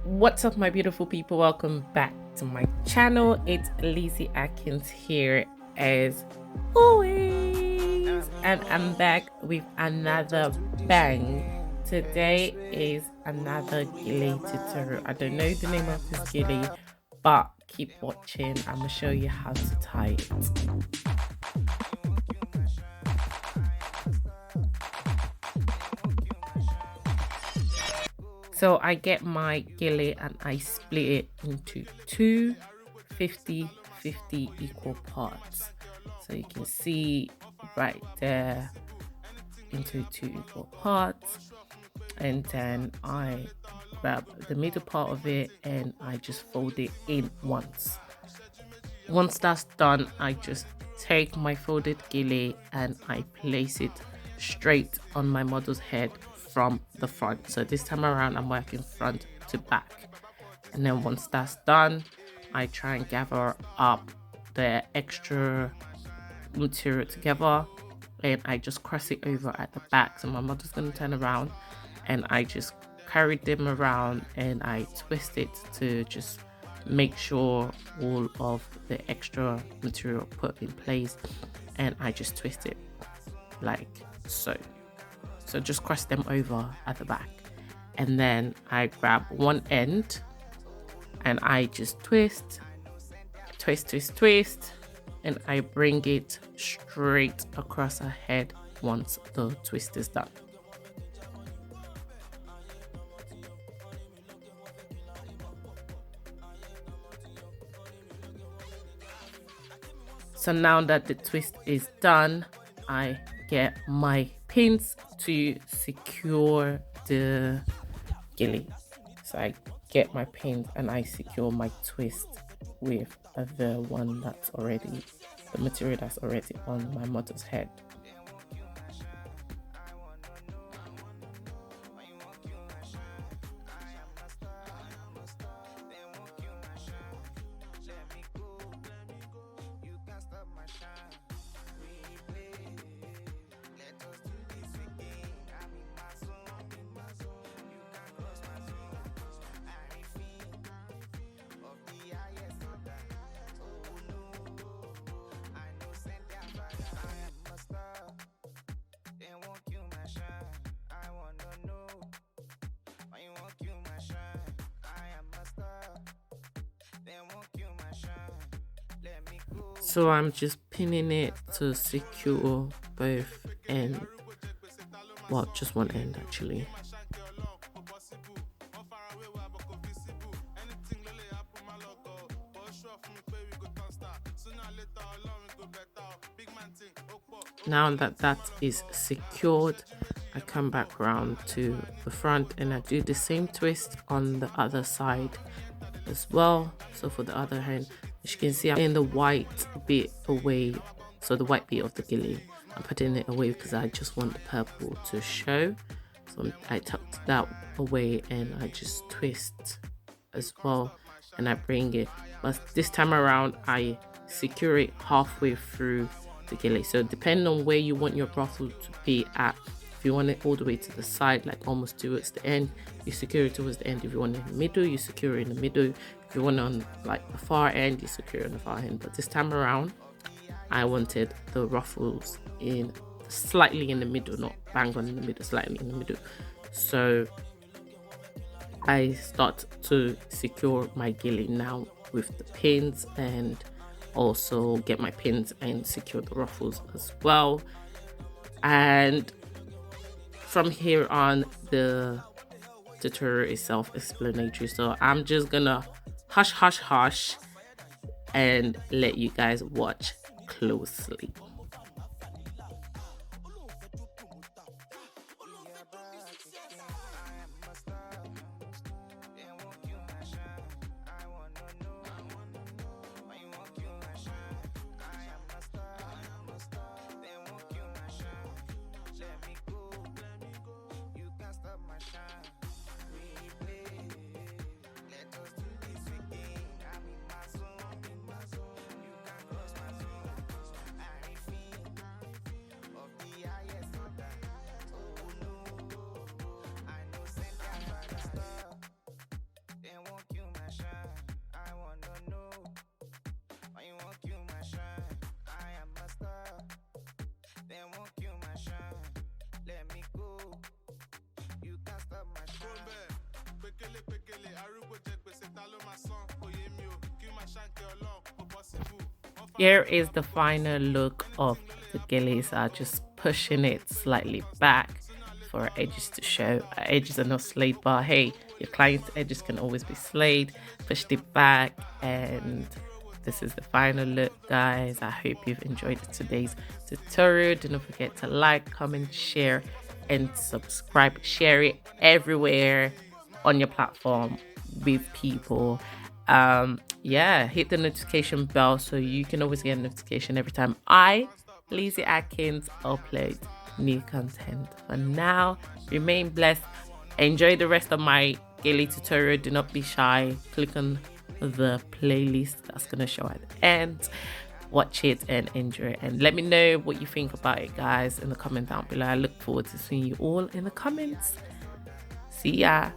What's up, my beautiful people? Welcome back to my channel. It's Lizzie Atkins here as always, and I'm back with another bang. Today is another GELE tutorial. I don't know the name of this GELE, but keep watching. I'm gonna show you how to tie it. So I get my GELE and I split it into two 50-50 equal parts. So you can see right there, into two equal parts, and then I grab the middle part of it and I just fold it in once. Once that's done, I just take my folded GELE and I place it straight on my model's head from the front. So this time around I'm working front to back, and then once that's done, I try and gather up the extra material together and I just cross it over at the back. So my model's going to turn around and I just carry them around and I twist it to just make sure all of the extra material put in place, and I just twist it like so. So just cross them over at the back, and then I grab one end and I just twist, and I bring it straight across her head once the twist is done. So now that the twist is done, I get my pins to secure the GELE. So I get my pins and I secure my twist with the one that's already, the material that's already on my model's head. So I'm just pinning it to secure both ends. Well, just one end actually. Now that that is secured, I come back around to the front and I do the same twist on the other side as well. So for the other hand, as you can see, I'm putting the white bit away. So the white bit of the GELE, I'm putting it away because I just want the purple to show. So I tucked that away and I just twist as well, and I bring it, but this time around I secure it halfway through the GELE. So depending on where you want your ruffle to be at, if you want it all the way to the side, like almost towards the end, you secure it towards the end. If you want it in the middle, you secure it in the middle. If you want it on like the far end, you secure it on the far end. But this time around I wanted the ruffles in slightly in the middle, not bang on in the middle, slightly in the middle. So I start to secure my GELE now with the pins, and also get my pins and secure the ruffles as well. And from here on, the tutorial is self-explanatory, so I'm just gonna hush and let you guys watch closely. Here is the final look of the gillies. I'm just pushing it slightly back for our edges to show. Our edges are not slayed, but hey, your client's edges can always be slayed. Pushed it back, and this is the final look, guys. I hope you've enjoyed today's tutorial. Do not forget to like, comment, share, and subscribe. Share it everywhere on your platform with people. Yeah, hit the notification bell so you can always get a notification every time I, Lizzie Atkins, upload new content. For now, remain blessed. Enjoy the rest of my GELE tutorial. Do not be shy. Click on the playlist that's gonna show at the end. Watch it and enjoy it, and let me know what you think about it, guys, in the comment down below. I look forward to seeing you all in the comments. See ya.